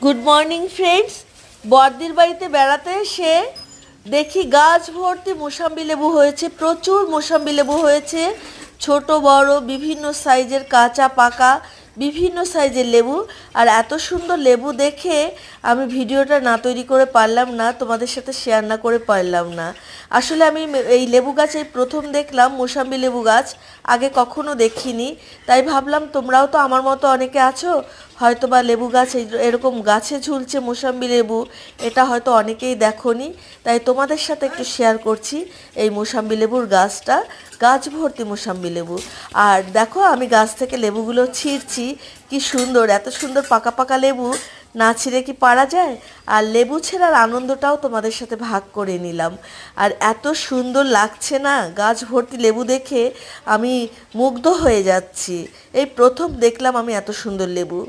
Good morning friends. বড়দির বাড়িতে বেড়াতে এসে দেখি গাছ ভর্তি মোসাম্বি লেবু হয়েছে, প্রচুর মোসাম্বি লেবু হয়েছে, ছোট বড় বিভিন্ন সাইজের, কাঁচা পাকা বিভিন্ন সাইজের লেবু। আর এত সুন্দর লেবু দেখে আমি ভিডিওটা না তৈরি করে পারলাম না, তোমাদের সাথে শেয়ার না করে পারলাম না। আসলে আমি এই লেবু গাছ এই প্রথম দেখলাম, মোসাম্বি লেবু গাছ আগে কখনো দেখিনি। তাই ভাবলাম তোমরাও তো আমার মতো অনেকে আছো, হয়তো বা লেবু গাছ এরকম গাছে ঝুলছে মোসাম্বি লেবু, এটা হয়তো অনেকেই দেখোনি। তাই তোমাদের সাথে একটু শেয়ার করছি এই মোসাম্বি লেবুর গাছটা, গাছ ভর্তি মোসাম্বি লেবু। আর দেখো আমি গাছ থেকে লেবুগুলো ছিঁড়ছি, কি সুন্দর, এত সুন্দর পাকা পাকা লেবু না ছিঁড়ে কি পারা যায়? আর লেবু ছেঁড়ার আনন্দটাও তোমাদের সাথে ভাগ করে নিলাম। আর এত সুন্দর লাগছে না গাছ ভর্তি লেবু দেখে, আমি মুগ্ধ হয়ে যাচ্ছি। এই প্রথম দেখলাম আমি এত সুন্দর লেবু।